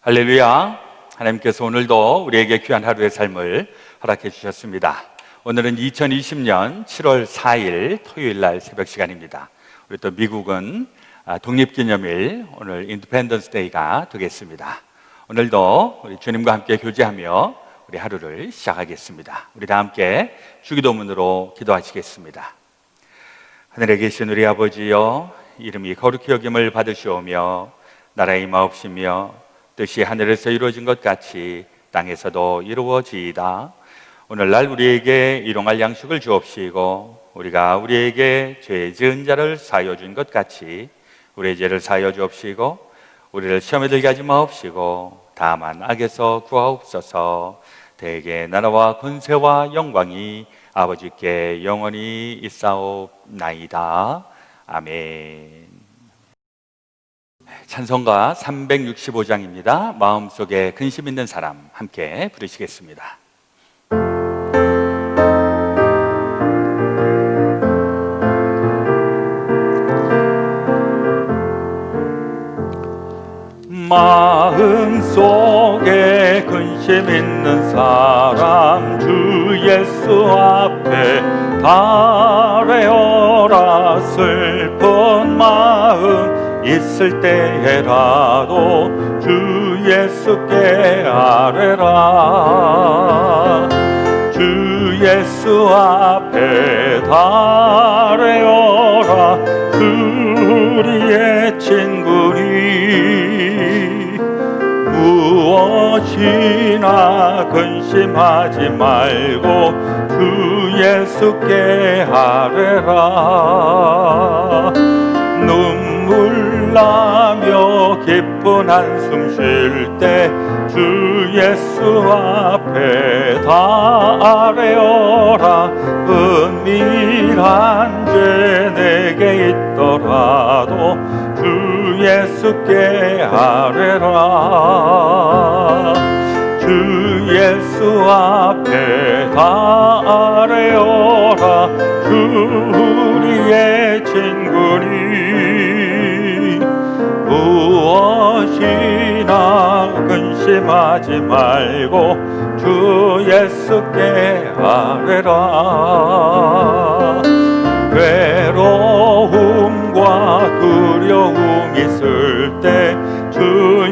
할렐루야. 하나님께서 오늘도 우리에게 귀한 하루의 삶을 허락해 주셨습니다. 오늘은 2020년 7월 4일 토요일 날 새벽 시간입니다. 우리 또 미국은 독립기념일, 오늘 인디펜던스 데이가 되겠습니다. 오늘도 우리 주님과 함께 교제하며 우리 하루를 시작하겠습니다. 우리 다 함께 주기도문으로 기도하시겠습니다. 하늘에 계신 우리 아버지여, 이름이 거룩히 여김을 받으시오며 나라의 임하옵시며 뜻이 하늘에서 이루어진 것 같이 땅에서도 이루어지이다. 오늘날 우리에게 일용할 양식을 주옵시고 우리가 우리에게 죄 지은 자를 사하여 준 것 같이 우리의 죄를 사하여 주옵시고 우리를 시험에 들게 하지 마옵시고 다만 악에서 구하옵소서. 대개 나라와 권세와 영광이 아버지께 영원히 있사옵나이다. 아멘. 찬송가 365장입니다. 마음속에 근심 있는 사람 함께 부르시겠습니다. 마음속에 근심 있는 사람 주 예수 앞에 달래어라. 슬픈 마음 있을 때에라도 주 예수께 아뢰라. 주 예수 앞에 달래어라. 우리의 친구니 무엇이나 근심하지 말고 주 예수께 아뢰라. 눈물 나며 기쁜 한숨 쉴 때 주 예수 앞에 달래어라. 은밀한 죄 내게 있더라도 주 예수께 아뢰라. 주 예수 앞에 달래어라. 주 우리의 친구니 무엇이나 근심하지 말고 주 예수께 아뢰라. 외로움과 두려움 있을 때 주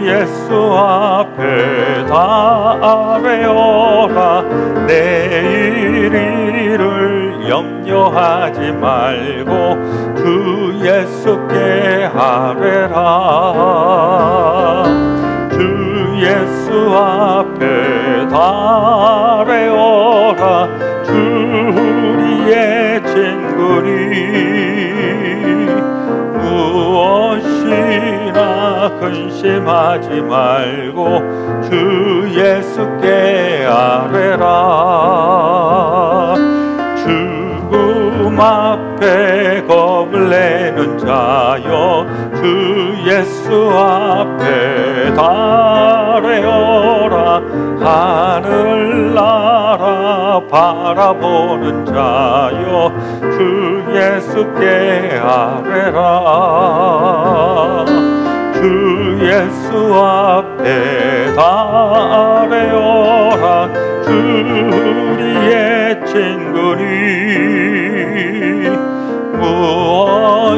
예수 앞에 달래어라. 내일 일을 염려하지 말고 주 예수께 아뢰라. 주 예수 앞에 달래어라. 주 우리의 친구니 무엇이나 근심하지 말고 주 예수께 아뢰라. 죽음 앞에 겁을 내는 자여 주 예수 앞에 달래어라. 하늘나라 바라보는 자여 주 예수께 아뢰라. 주 예수 앞에 달래어라. 주 우리의 친구니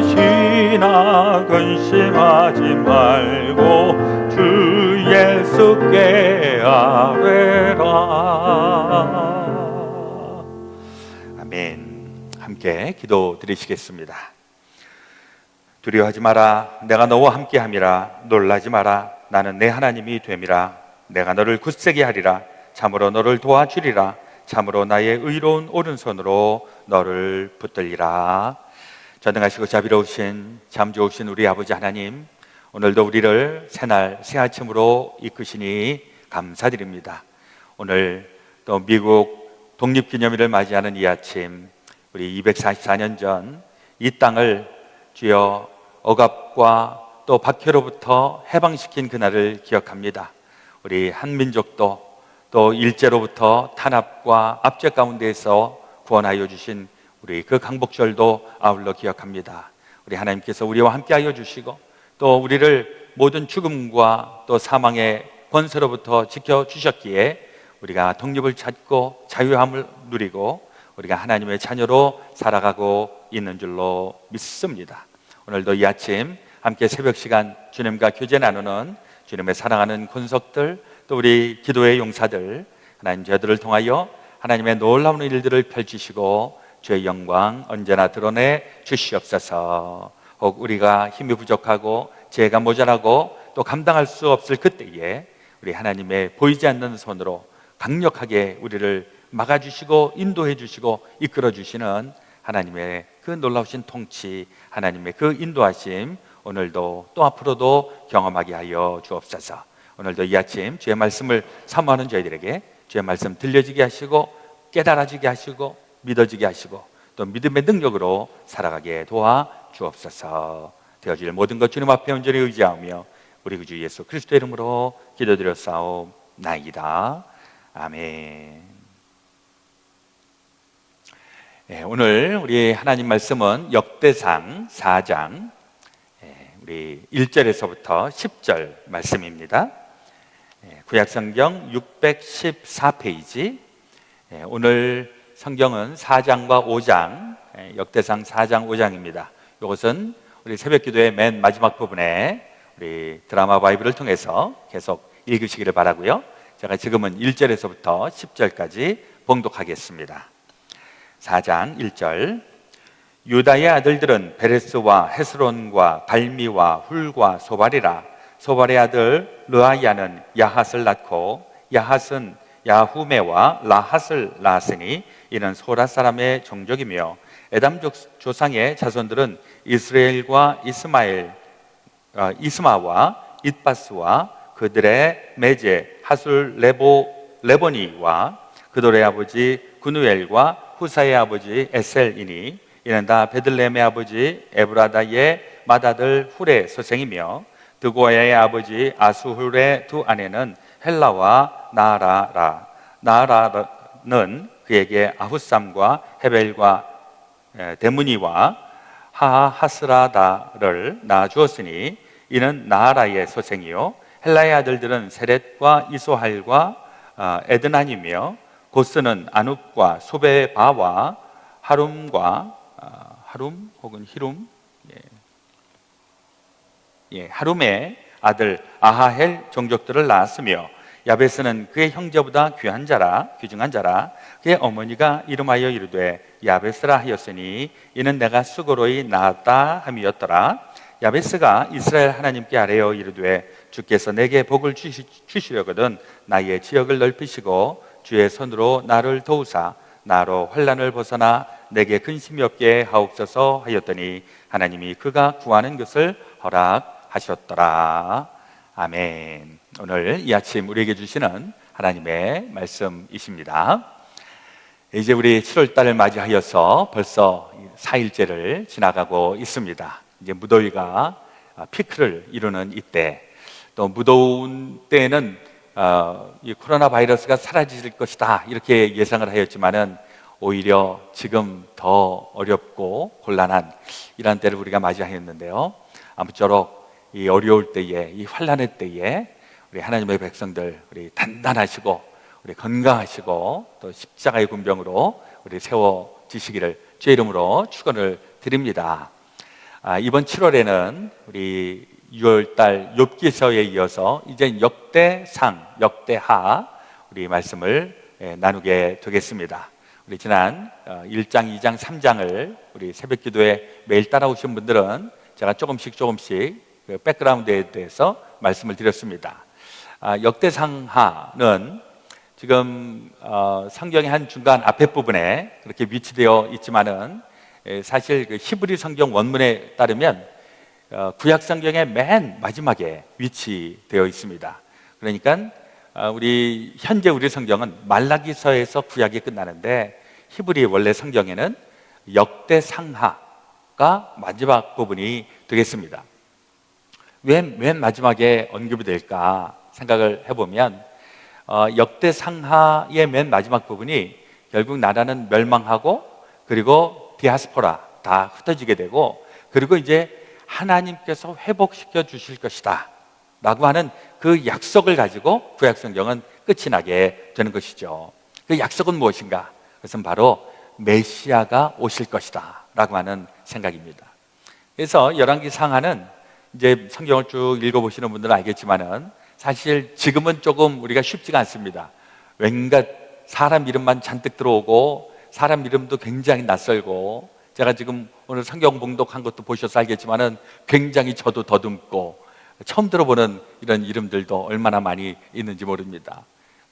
무엇이나 근심하지 말고 주 예수께 아뢰라. 아멘. 함께 기도 드리시겠습니다. 두려워하지 마라. 내가 너와 함께함이라. 놀라지 마라. 나는 내 하나님이 됨이라. 내가 너를 굳세게 하리라. 참으로 너를 도와주리라. 참으로 나의 의로운 오른손으로 너를 붙들리라. 전능하시고 자비로우신 참 좋으신 우리 아버지 하나님, 오늘도 우리를 새날 새아침으로 이끄시니 감사드립니다. 오늘 또 미국 독립기념일을 맞이하는 이 아침, 우리 244년 전 이 땅을 주여 억압과 또 박해로부터 해방시킨 그날을 기억합니다. 우리 한민족도 또 일제로부터 탄압과 압제 가운데에서 구원하여 주신 우리 그 강복절도 아울러 기억합니다. 우리 하나님께서 우리와 함께하여 주시고 또 우리를 모든 죽음과 또 사망의 권세로부터 지켜주셨기에 우리가 독립을 찾고 자유함을 누리고 우리가 하나님의 자녀로 살아가고 있는 줄로 믿습니다. 오늘도 이 아침 함께 새벽 시간 주님과 교제 나누는 주님의 사랑하는 권속들, 또 우리 기도의 용사들, 하나님 저들을 통하여 하나님의 놀라운 일들을 펼치시고 주의 영광 언제나 드러내 주시옵소서. 혹 우리가 힘이 부족하고 지혜가 모자라고 또 감당할 수 없을 그때에 우리 하나님의 보이지 않는 손으로 강력하게 우리를 막아주시고 인도해 주시고 이끌어 주시는 하나님의 그 놀라우신 통치, 하나님의 그 인도하심 오늘도 또 앞으로도 경험하게 하여 주옵소서. 오늘도 이 아침 주의 말씀을 사모하는 저희들에게 주의 말씀 들려지게 하시고 깨달아지게 하시고 믿어지게 하시고 또 믿음의 능력으로 살아가게 도와 주옵소서. 되어질 모든 것 주님 앞에 온전히 의지하며 우리 구주 예수 그리스도의 이름으로 기도드렸사옵나이다. 아멘. 네, 오늘 우리 하나님 말씀은 역대상 4장 우리 1절에서부터 10절 말씀입니다. 구약성경 614페이지. 오늘 성경은 4장과 5장, 역대상 4장 5장입니다. 이것은 우리 새벽기도의 맨 마지막 부분에 우리 드라마 바이블을 통해서 계속 읽으시기를 바라고요. 제가 지금은 1절에서부터 10절까지 봉독하겠습니다. 4장 1절. 유다의 아들들은 베레스와 헤스론과 갈미와 훌과 소발이라. 소발의 아들 르아야는 야핫을 낳고 야핫은 야후메와 라핫을 낳았으니 이는 소라 사람의 종족이며 에담 조상의 자손들은 이스라엘과 이스마와 잇바스와 그들의 매제 하술 레보니와 그들의 아버지 구누엘과 후사의 아버지 에셀이니 이는 다 베들레헴의 아버지 에브라다의 맏아들 훌의 소생이며 드고야의 아버지 아수훌의 두 아내는 헬라와 나아라라. 나아라는 그에게 아후삼과 헤벨과 데무니와 하하스라다를 낳아주었으니 이는 나아라의 소생이요 헬라의 아들들은 세렛과 이소할과 에드난이며 고스는 아눕과 소베바와 하룸과 하룸 혹은 히룸 하룸의 아들 아하헬 종족들을 낳았으며 야베스는 그의 형제보다 귀중한 자라. 그의 어머니가 이름하여 이르되 야베스라 하였으니 이는 내가 수고로이 낳았다 함이었더라. 야베스가 이스라엘 하나님께 아뢰어 이르되 주께서 내게 복을 주시려거든 나의 지역을 넓히시고 주의 손으로 나를 도우사 나로 환난을 벗어나 내게 근심이 없게 하옵소서 하였더니 하나님이 그가 구하는 것을 허락하셨더라. 아멘. 오늘 이 아침 우리에게 주시는 하나님의 말씀이십니다. 이제 우리 7월 달을 맞이하여서 벌써 4일째를 지나가고 있습니다. 이제 무더위가 피크를 이루는 이때, 또 무더운 때에는 이 코로나 바이러스가 사라질 것이다 이렇게 예상을 하였지만은 오히려 지금 더 어렵고 곤란한 이런 때를 우리가 맞이하였는데요. 아무쪼록 이 어려울 때에, 이 환난의 때에 우리 하나님의 백성들 우리 단단하시고 우리 건강하시고 또 십자가의 군병으로 우리 세워지시기를 주의 이름으로 축원을 드립니다. 이번 7월에는 우리 6월달 욥기서에 이어서 이제 역대상, 역대하 우리 말씀을 나누게 되겠습니다. 우리 지난 1장, 2장, 3장을 우리 새벽기도에 매일 따라오신 분들은 제가 조금씩 그 백그라운드에 대해서 말씀을 드렸습니다. 역대상하는 지금 성경의 한 중간 앞에 부분에 그렇게 위치되어 있지만은 사실 그 히브리 성경 원문에 따르면 구약 성경의 맨 마지막에 위치되어 있습니다. 그러니까 우리 현재 우리 성경은 말라기서에서 구약이 끝나는데 히브리 원래 성경에는 역대상하가 마지막 부분이 되겠습니다. 왜 맨 마지막에 언급이 될까 생각을 해보면 역대상하의 맨 마지막 부분이 결국 나라는 멸망하고 그리고 디아스포라 다 흩어지게 되고 그리고 이제 하나님께서 회복시켜 주실 것이다 라고 하는 그 약속을 가지고 구약성경은 끝이 나게 되는 것이죠. 그 약속은 무엇인가? 그것은 바로 메시아가 오실 것이다 라고 하는 생각입니다. 그래서 열왕기 상하는 이제 성경을 쭉 읽어보시는 분들은 알겠지만은 사실 지금은 조금 우리가 쉽지가 않습니다. 왠가 사람 이름만 잔뜩 들어오고 사람 이름도 굉장히 낯설고, 제가 지금 오늘 성경 봉독한 것도 보셔서 알겠지만은 굉장히 저도 더듬고 처음 들어보는 이런 이름들도 얼마나 많이 있는지 모릅니다.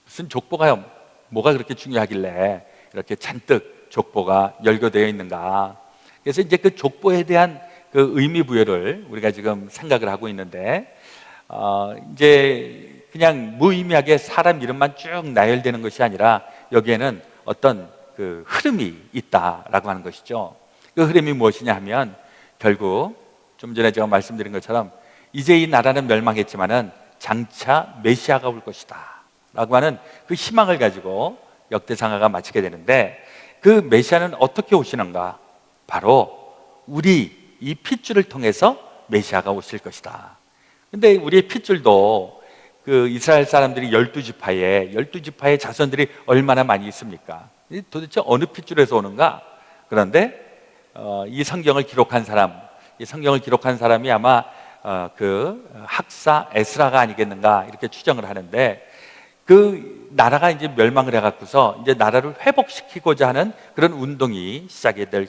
무슨 족보가 뭐가 그렇게 중요하길래 이렇게 잔뜩 족보가 열거되어 있는가? 그래서 이제 그 족보에 대한 그 의미 부여를 우리가 지금 생각을 하고 있는데, 이제 그냥 무의미하게 사람 이름만 쭉 나열되는 것이 아니라 여기에는 어떤 그 흐름이 있다라고 하는 것이죠. 그 흐름이 무엇이냐 하면 결국 좀 전에 제가 말씀드린 것처럼 이제 이 나라는 멸망했지만은 장차 메시아가 올 것이다 라고 하는 그 희망을 가지고 역대상하가 마치게 되는데, 그 메시아는 어떻게 오시는가? 바로 우리 이 핏줄을 통해서 메시아가 오실 것이다. 근데 우리의 핏줄도 그 이스라엘 사람들이 12지파의 자손들이 얼마나 많이 있습니까? 도대체 어느 핏줄에서 오는가? 그런데 이 성경을 기록한 사람이 아마 그 학사 에스라가 아니겠는가 이렇게 추정을 하는데, 그 나라가 이제 멸망을 해갖고서 이제 나라를 회복시키고자 하는 그런 운동이 시작이 될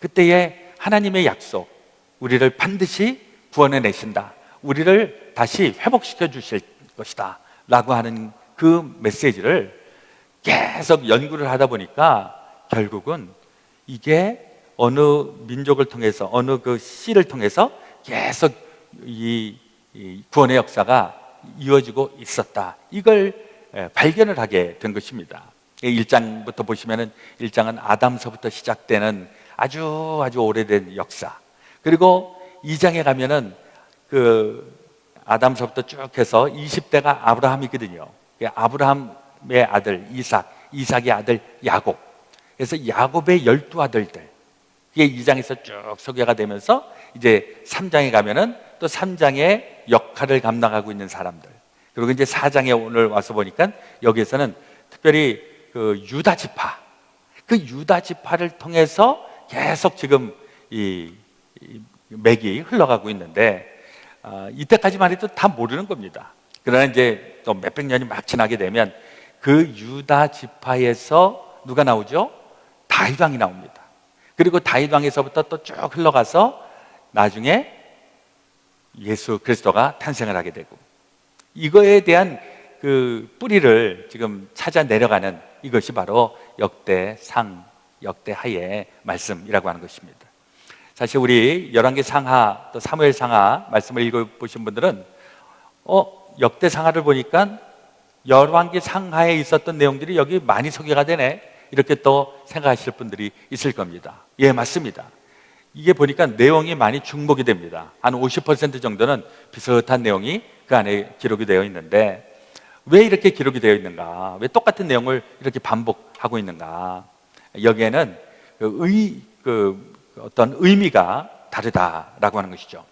그때에 하나님의 약속, 우리를 반드시 구원해 내신다, 우리를 다시 회복시켜 주실 것이다 라고 하는 그 메시지를 계속 연구를 하다 보니까 결국은 이게 어느 민족을 통해서, 어느 그 씨를 통해서 계속 이 구원의 역사가 이루어지고 있었다, 이걸 발견을 하게 된 것입니다. 1장부터 보시면은 1장은 아담서부터 시작되는 아주 오래된 역사, 그리고 2장에 가면은 그 아담서부터 쭉 해서 20대가 아브라함이거든요. 아브라함의 아들 이삭의 아들 야곱, 그래서 야곱의 12아들들, 그게 2장에서 쭉 소개가 되면서 이제 3장에 가면은 또 3장의 역할을 감당하고 있는 사람들, 그리고 이제 4장에 오늘 와서 보니까 여기에서는 특별히 그 유다 지파를 통해서 계속 지금 이 맥이 흘러가고 있는데, 이때까지만 해도 다 모르는 겁니다. 그러나 이제 또 몇백 년이 막 지나게 되면 그 유다 지파에서 누가 나오죠? 다윗 왕이 나옵니다. 그리고 다윗 왕에서부터 또 쭉 흘러가서 나중에 예수 그리스도가 탄생을 하게 되고, 이거에 대한 그 뿌리를 지금 찾아 내려가는 이것이 바로 역대하의 말씀이라고 하는 것입니다. 사실 우리 열왕기 상하 또 사무엘 상하 말씀을 읽어보신 분들은 역대상하를 보니까 열왕기 상하에 있었던 내용들이 여기 많이 소개가 되네, 이렇게 또 생각하실 분들이 있을 겁니다. 예, 맞습니다. 이게 보니까 내용이 많이 중복이 됩니다. 한 50% 정도는 비슷한 내용이 그 안에 기록이 되어 있는데, 왜 이렇게 기록이 되어 있는가? 왜 똑같은 내용을 이렇게 반복하고 있는가? 여기에는 어떤 의미가 다르다라고 하는 것이죠.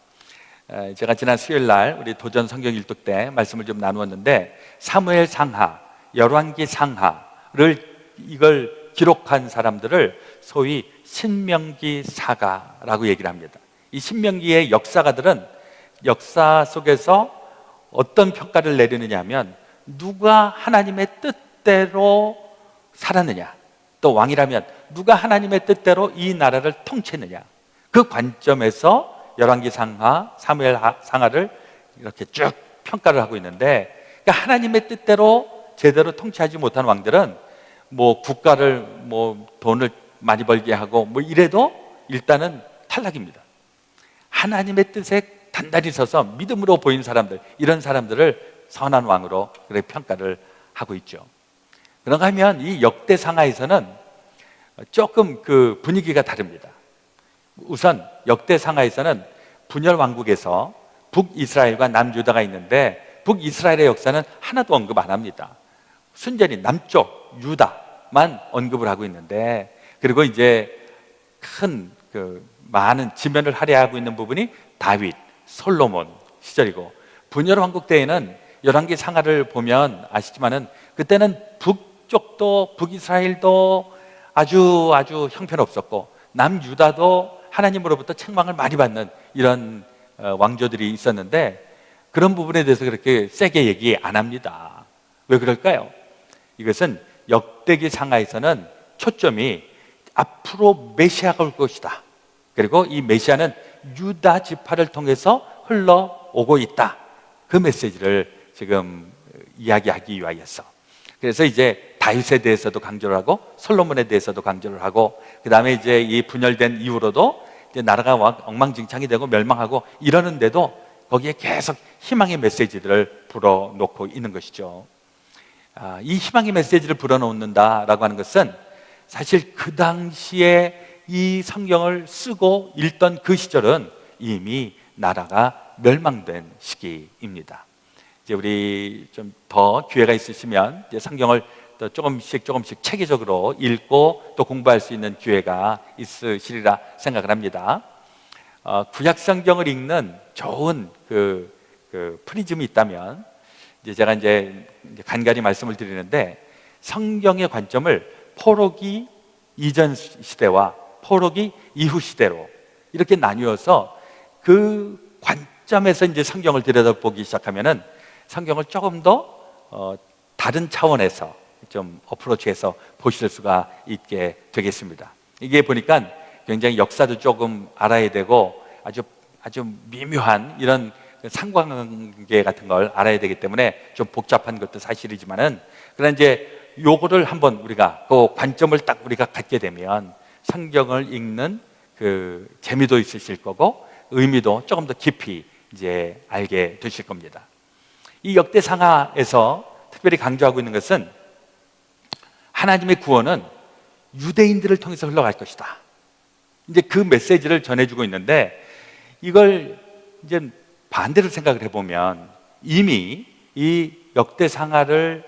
제가 지난 수요일 날 우리 도전 성경 일독 때 말씀을 좀 나누었는데, 사무엘 상하, 열왕기 상하를 이걸 기록한 사람들을 소위 신명기 사가라고 얘기를 합니다. 이 신명기의 역사가들은 역사 속에서 어떤 평가를 내리느냐 하면, 누가 하나님의 뜻대로 살았느냐, 또 왕이라면 누가 하나님의 뜻대로 이 나라를 통치했느냐, 그 관점에서 열왕기 상하, 사무엘 상하를 이렇게 쭉 평가를 하고 있는데, 그러니까 하나님의 뜻대로 제대로 통치하지 못한 왕들은 뭐 국가를 뭐 돈을 많이 벌게 하고 뭐 이래도 일단은 탈락입니다. 하나님의 뜻에 단단히 서서 믿음으로 보인 사람들, 이런 사람들을 선한 왕으로 그렇게 평가를 하고 있죠. 그런가 하면 이 역대상하에서는 조금 그 분위기가 다릅니다. 우선 역대상하에서는 분열 왕국에서 북이스라엘과 남유다가 있는데, 북이스라엘의 역사는 하나도 언급 안 합니다. 순전히 남쪽 유다만 언급을 하고 있는데, 그리고 이제 많은 지면을 할애하고 있는 부분이 다윗, 솔로몬 시절이고, 분열 왕국 때에는 열왕기 상하를 보면 아시지만은 그때는 북쪽도 북이스라엘도 아주 형편없었고 남유다도 하나님으로부터 책망을 많이 받는 이런 왕조들이 있었는데 그런 부분에 대해서 그렇게 세게 얘기 안 합니다. 왜 그럴까요? 이것은 역대기 상하에서는 초점이 앞으로 메시아가 올 것이다. 그리고 이 메시아는 유다 지파를 통해서 흘러오고 있다. 그 메시지를 지금 이야기하기 위하여서. 그래서 이제 다윗에 대해서도 강조를 하고 솔로몬에 대해서도 강조를 하고 그 다음에 이제 이 분열된 이후로도 이제 나라가 엉망진창이 되고 멸망하고 이러는데도 거기에 계속 희망의 메시지들을 불어넣고 있는 것이죠. 이 희망의 메시지를 불어넣는다라고 하는 것은 사실 그 당시에 이 성경을 쓰고 읽던 그 시절은 이미 나라가 멸망된 시기입니다. 이제 우리 좀 더 기회가 있으시면 이제 성경을 또 조금씩 체계적으로 읽고 또 공부할 수 있는 기회가 있으시리라 생각을 합니다. 구약 성경을 읽는 좋은 그 프리즘이 있다면 이제 제가 이제 간간히 말씀을 드리는데 성경의 관점을 포로기 이전 시대와 포로기 이후 시대로 이렇게 나뉘어서 그 관점에서 이제 성경을 들여다보기 시작하면은 성경을 조금 더 다른 차원에서 좀 어프로치해서 보실 수가 있게 되겠습니다. 이게 보니까 굉장히 역사도 조금 알아야 되고 아주 미묘한 이런 상관관계 같은 걸 알아야 되기 때문에 좀 복잡한 것도 사실이지만은 그러나 이제 요거를 한번 우리가 그 관점을 딱 우리가 갖게 되면 성경을 읽는 그 재미도 있으실 거고 의미도 조금 더 깊이 이제 알게 되실 겁니다. 이 역대상하에서 특별히 강조하고 있는 것은 하나님의 구원은 유대인들을 통해서 흘러갈 것이다. 이제 그 메시지를 전해주고 있는데 이걸 이제 반대로 생각을 해보면 이미 이 역대상하를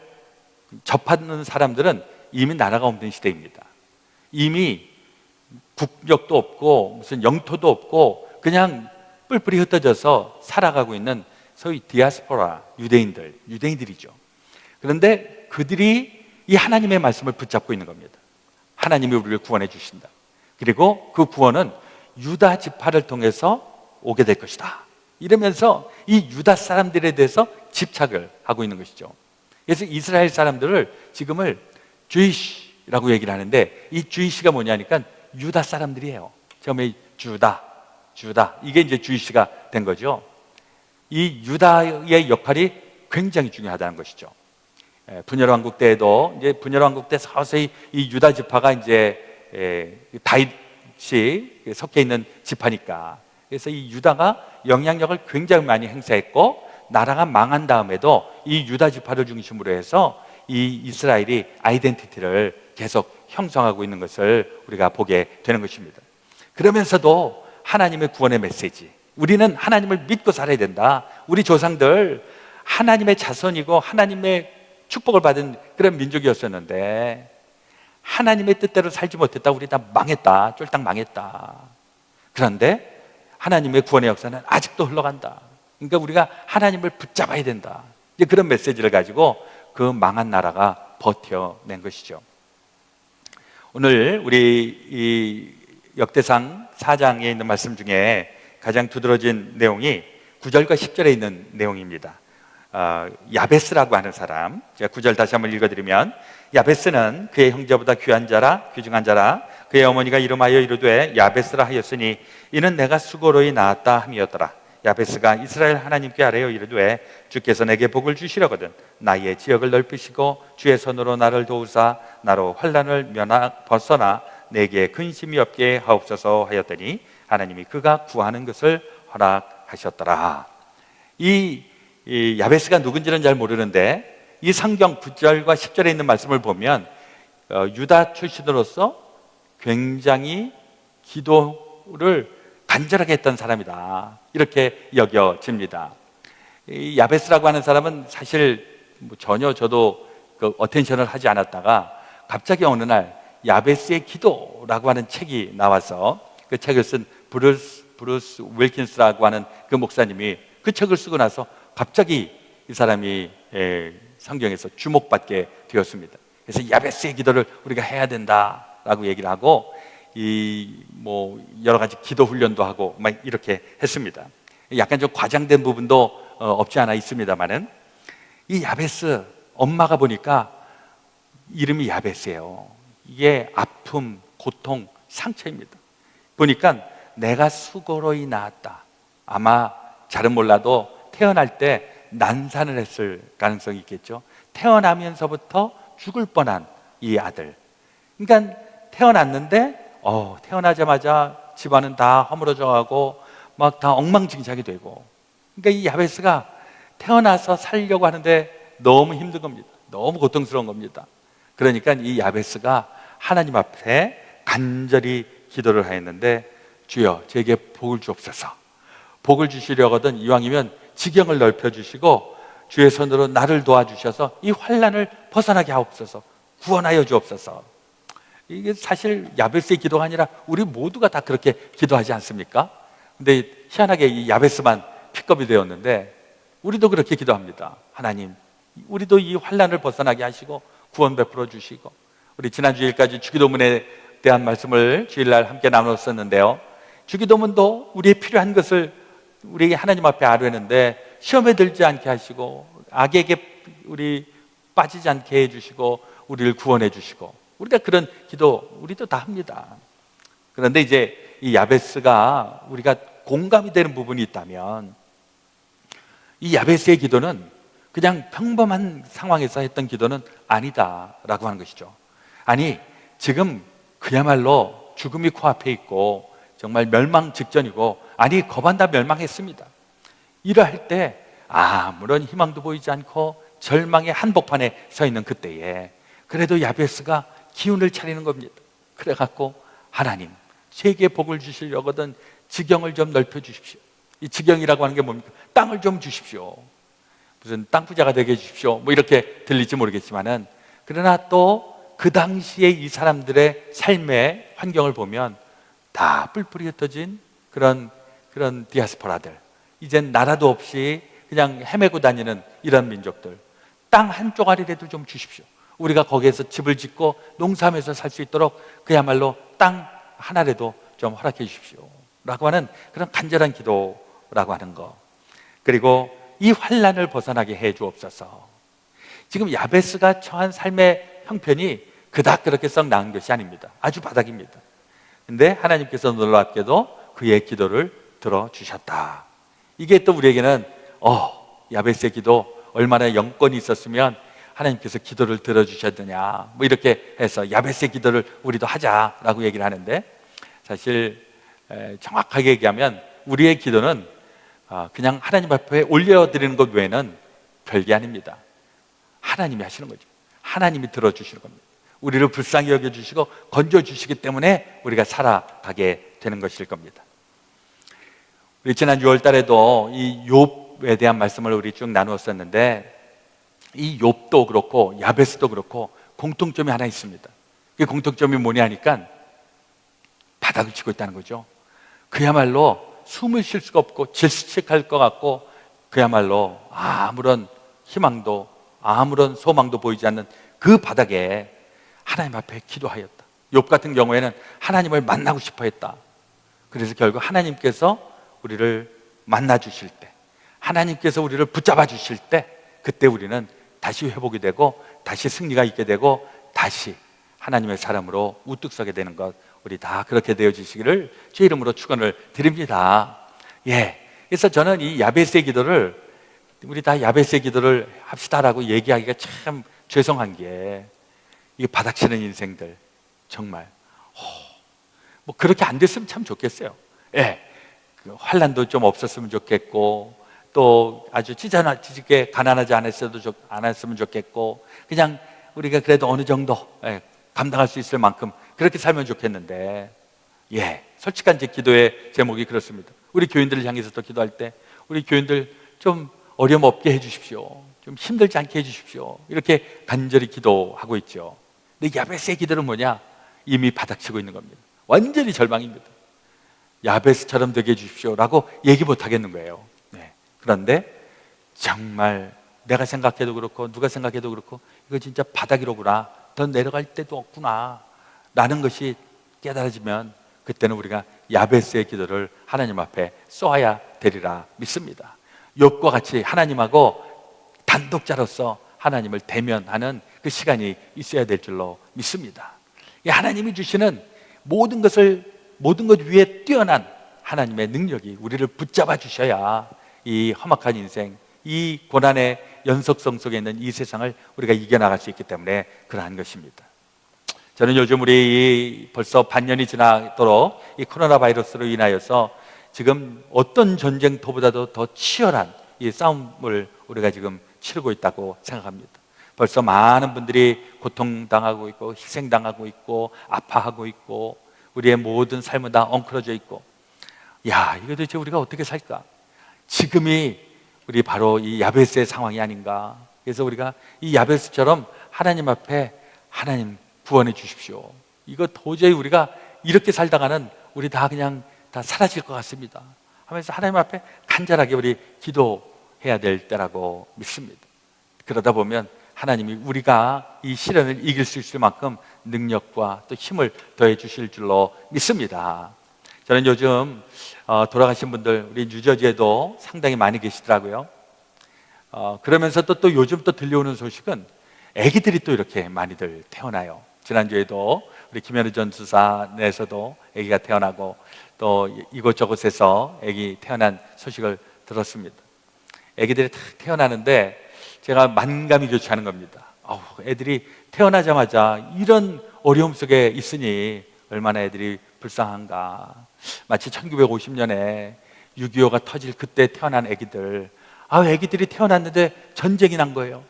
접하는 사람들은 이미 나라가 없는 시대입니다. 이미 국력도 없고 무슨 영토도 없고 그냥 뿔뿔이 흩어져서 살아가고 있는 소위 디아스포라 유대인들이죠. 그런데 그들이 이 하나님의 말씀을 붙잡고 있는 겁니다. 하나님이 우리를 구원해 주신다. 그리고 그 구원은 유다 지파를 통해서 오게 될 것이다. 이러면서 이 유다 사람들에 대해서 집착을 하고 있는 것이죠. 그래서 이스라엘 사람들을 지금을 주이시라고 얘기를 하는데 이 주이시가 뭐냐니까 유다 사람들이에요. 처음에 주다 이게 이제 주이시가 된 거죠. 이 유다의 역할이 굉장히 중요하다는 것이죠. 분열 왕국 때에도 이제 분열 왕국 때 서서히 이 유다 지파가 이제 다윗이 섞여 있는 지파니까 그래서 이 유다가 영향력을 굉장히 많이 행사했고 나라가 망한 다음에도 이 유다 지파를 중심으로 해서 이 이스라엘이 아이덴티티를 계속 형성하고 있는 것을 우리가 보게 되는 것입니다. 그러면서도 하나님의 구원의 메시지, 우리는 하나님을 믿고 살아야 된다. 우리 조상들 하나님의 자손이고 하나님의 축복을 받은 그런 민족이었었는데 하나님의 뜻대로 살지 못했다. 우리 다 망했다. 쫄딱 망했다. 그런데 하나님의 구원의 역사는 아직도 흘러간다. 그러니까 우리가 하나님을 붙잡아야 된다. 이제 그런 메시지를 가지고 그 망한 나라가 버텨낸 것이죠. 오늘 우리 이 역대상 4장에 있는 말씀 중에 가장 두드러진 내용이 9절과 10절에 있는 내용입니다. 야베스라고 하는 사람, 제가 9절 다시 한번 읽어드리면 야베스는 그의 형제보다 귀중한 자라 그의 어머니가 이름하여 이르되 야베스라 하였으니 이는 내가 수고로이 낳았다 함이었더라. 야베스가 이스라엘 하나님께 아뢰어 이르되 주께서 내게 복을 주시려거든 나의 지역을 넓히시고 주의 손으로 나를 도우사 나로 환난을 벗어나 내게 근심이 없게 하옵소서 하였더니 하나님이 그가 구하는 것을 허락하셨더라. 이 야베스가 누군지는 잘 모르는데 이 성경 9절과 10절에 있는 말씀을 보면 유다 출신으로서 굉장히 기도를 간절하게 했던 사람이다 이렇게 여겨집니다. 이 야베스라고 하는 사람은 사실 전혀 저도 그 어텐션을 하지 않았다가 갑자기 어느 날 야베스의 기도라고 하는 책이 나와서 그 책을 쓴 브루스 윌킨스라고 하는 그 목사님이 그 책을 쓰고 나서 갑자기 이 사람이 성경에서 주목받게 되었습니다. 그래서 야베스의 기도를 우리가 해야 된다라고 얘기를 하고 여러 가지 기도 훈련도 하고 막 이렇게 했습니다. 약간 좀 과장된 부분도 없지 않아 있습니다만은 이 야베스 엄마가 보니까 이름이 야베스예요. 이게 아픔, 고통, 상처입니다. 보니까 내가 수고로이 낳았다. 아마 잘은 몰라도 태어날 때 난산을 했을 가능성이 있겠죠. 태어나면서부터 죽을 뻔한 이 아들. 그러니까 태어났는데 태어나자마자 집안은 다 허물어져 가고 막 다 엉망진창이 되고, 그러니까 이 야베스가 태어나서 살려고 하는데 너무 힘든 겁니다. 너무 고통스러운 겁니다. 그러니까 이 야베스가 하나님 앞에 간절히 기도를 하였는데, 주여 제게 복을 주옵소서. 복을 주시려거든 이왕이면 지경을 넓혀주시고 주의 손으로 나를 도와주셔서 이 환난을 벗어나게 하옵소서. 구원하여 주옵소서. 이게 사실 야베스의 기도가 아니라 우리 모두가 다 그렇게 기도하지 않습니까? 근데 희한하게 이 야베스만 픽업이 되었는데 우리도 그렇게 기도합니다. 하나님, 우리도 이 환난을 벗어나게 하시고 구원 베풀어 주시고. 우리 지난 주일까지 주기도문에 대한 말씀을 주일날 함께 나눴었는데요, 주기도문도 우리의 필요한 것을 우리에게 하나님 앞에 아뢰는데 시험에 들지 않게 하시고 악에게 우리 빠지지 않게 해주시고 우리를 구원해 주시고, 우리가 그런 기도 우리도 다 합니다. 그런데 이제 이 야베스가 우리가 공감이 되는 부분이 있다면, 이 야베스의 기도는 그냥 평범한 상황에서 했던 기도는 아니다라고 하는 것이죠. 아니, 지금 그야말로 죽음이 코앞에 있고 정말 멸망 직전이고, 아니 거반 다 멸망했습니다. 이러할 때 아무런 희망도 보이지 않고 절망의 한복판에 서 있는 그때에 그래도 야베스가 기운을 차리는 겁니다. 그래갖고 하나님, 세계에 복을 주시려거든 지경을 좀 넓혀 주십시오. 이 지경이라고 하는 게 뭡니까? 땅을 좀 주십시오. 무슨 땅 부자가 되게 해주십시오 뭐 이렇게 들릴지 모르겠지만은, 그러나 또 그 당시에 이 사람들의 삶의 환경을 보면 다 뿔뿔이 흩어진 그런 디아스포라들, 이젠 나라도 없이 그냥 헤매고 다니는 이런 민족들, 땅 한 쪼가리라도 좀 주십시오. 우리가 거기에서 집을 짓고 농사하면서 살 수 있도록 그야말로 땅 하나라도 좀 허락해 주십시오 라고 하는 그런 간절한 기도라고 하는 거. 그리고 이 환난을 벗어나게 해 주옵소서. 지금 야베스가 처한 삶의 형편이 그닥 그렇게 썩 나은 것이 아닙니다. 아주 바닥입니다. 근데 하나님께서 놀랍게도 그의 기도를 들어주셨다. 이게 또 우리에게는 야베스의 기도 얼마나 영권이 있었으면 하나님께서 기도를 들어주셨느냐 뭐 이렇게 해서 야베스의 기도를 우리도 하자라고 얘기를 하는데, 사실 정확하게 얘기하면 우리의 기도는 그냥 하나님 앞에 올려드리는 것 외에는 별게 아닙니다. 하나님이 하시는 거죠. 하나님이 들어주시는 겁니다. 우리를 불쌍히 여겨주시고 건져주시기 때문에 우리가 살아가게 되는 것일 겁니다. 우리 지난 6월 달에도 이 욥에 대한 말씀을 우리 쭉 나누었었는데, 이 욥도 그렇고 야베스도 그렇고 공통점이 하나 있습니다. 그 공통점이 뭐냐 하니까 바닥을 치고 있다는 거죠. 그야말로 숨을 쉴 수가 없고 질식할 것 같고, 그야말로 아무런 희망도 아무런 소망도 보이지 않는 그 바닥에 하나님 앞에 기도하였다. 욥 같은 경우에는 하나님을 만나고 싶어 했다. 그래서 결국 하나님께서 우리를 만나 주실 때, 하나님께서 우리를 붙잡아 주실 때, 그때 우리는 다시 회복이 되고 다시 승리가 있게 되고 다시 하나님의 사람으로 우뚝 서게 되는 것, 우리 다 그렇게 되어지시기를 주의 이름으로 축원을 드립니다. 그래서 저는 이 야베스의 기도를, 우리 다 야베스의 기도를 합시다라고 얘기하기가 참 죄송한 게, 이 바닥치는 인생들 정말 뭐 그렇게 안 됐으면 참 좋겠어요. 그 환난도 좀 없었으면 좋겠고, 또 아주 찢게 가난하지 않았으면 좋겠고, 그냥 우리가 그래도 어느 정도 감당할 수 있을 만큼 그렇게 살면 좋겠는데, 솔직한 제 기도의 제목이 그렇습니다. 우리 교인들을 향해서 또 기도할 때 우리 교인들 좀 어려움 없게 해주십시오, 좀 힘들지 않게 해주십시오, 이렇게 간절히 기도하고 있죠. 근데 야베스의 기도는 뭐냐? 이미 바닥치고 있는 겁니다. 완전히 절망입니다. 야베스처럼 되게 해주십시오 라고 얘기 못 하겠는 거예요. 그런데 정말 내가 생각해도 그렇고 누가 생각해도 그렇고 이거 진짜 바닥이로구나, 더 내려갈 데도 없구나 라는 것이 깨달아지면 그때는 우리가 야베스의 기도를 하나님 앞에 쏘아야 되리라 믿습니다. 욥과 같이 하나님하고 단독자로서 하나님을 대면하는 그 시간이 있어야 될 줄로 믿습니다. 하나님이 주시는 모든 것 위에 뛰어난 하나님의 능력이 우리를 붙잡아 주셔야 이 험악한 인생, 이 고난의 연속성 속에 있는 이 세상을 우리가 이겨나갈 수 있기 때문에 그러한 것입니다. 저는 요즘 우리 벌써 반년이 지나도록 이 코로나 바이러스로 인하여서 지금 어떤 전쟁터보다도 더 치열한 이 싸움을 우리가 지금 치르고 있다고 생각합니다. 벌써 많은 분들이 고통당하고 있고 희생당하고 있고 아파하고 있고 우리의 모든 삶은 다 엉클어져 있고, 이거 도대체 우리가 어떻게 살까? 지금이 우리 바로 이 야베스의 상황이 아닌가. 그래서 우리가 이 야베스처럼 하나님 앞에 하나님 구원해 주십시오, 이거 도저히 우리가 이렇게 살다가는 우리 다 그냥 다 사라질 것 같습니다 하면서 하나님 앞에 간절하게 우리 기도해야 될 때라고 믿습니다. 그러다 보면 하나님이 우리가 이 시련을 이길 수 있을 만큼 능력과 또 힘을 더해 주실 줄로 믿습니다. 저는 요즘 돌아가신 분들 우리 뉴저지에도 상당히 많이 계시더라고요. 그러면서 또 요즘 또 들려오는 소식은 아기들이 또 이렇게 많이들 태어나요. 지난주에도 우리 김현우 전 수사내에서도 아기가 태어나고 또 이곳저곳에서 아기 태어난 소식을 들었습니다. 아기들이 탁 태어나는데 제가 만감이 교차하는 겁니다. 애들이 태어나자마자 이런 어려움 속에 있으니 얼마나 애들이 불쌍한가. 마치 1950년에 6.25가 터질 그때 태어난 애기들, 애기들이 태어났는데 전쟁이 난 거예요.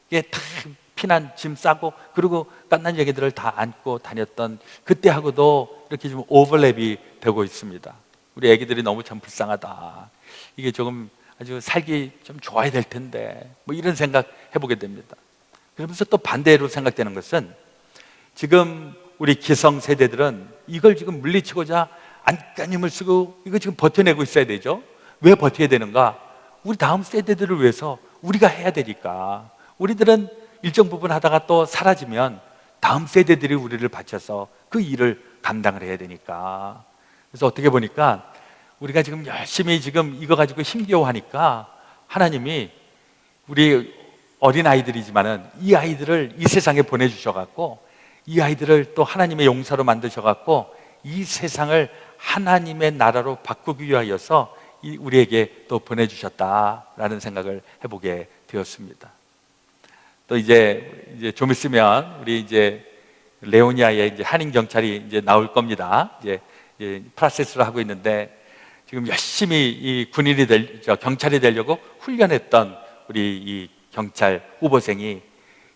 이게 다 피난 짐 싸고 그리고 갓난 애기들을 다 안고 다녔던 그때하고도 이렇게 좀 오버랩이 되고 있습니다. 우리 애기들이 너무 참 불쌍하다, 이게 조금 아주 살기 좀 좋아야 될 텐데, 뭐 이런 생각 해보게 됩니다. 그러면서 또 반대로 생각되는 것은 지금 우리 기성 세대들은 이걸 지금 물리치고자 안간힘을 쓰고 이거 지금 버텨내고 있어야 되죠. 왜 버텨야 되는가? 우리 다음 세대들을 위해서 우리가 해야 되니까. 우리들은 일정 부분 하다가 또 사라지면 다음 세대들이 우리를 바쳐서 그 일을 감당을 해야 되니까. 그래서 어떻게 보니까 우리가 지금 열심히 지금 이거 가지고 힘겨워하니까 하나님이 우리 어린아이들이지만은 이 아이들을 이 세상에 보내주셔갖고 이 아이들을 또 하나님의 용사로 만드셔갖고 이 세상을 하나님의 나라로 바꾸기 위하여서 우리에게 또 보내주셨다라는 생각을 해보게 되었습니다. 또 이제 좀 있으면 우리 이제 레오니아의 이제 한인 경찰이 이제 나올 겁니다. 이제 프로세스를 하고 있는데 지금 열심히 이 경찰이 되려고 훈련했던 우리 이 경찰 후보생이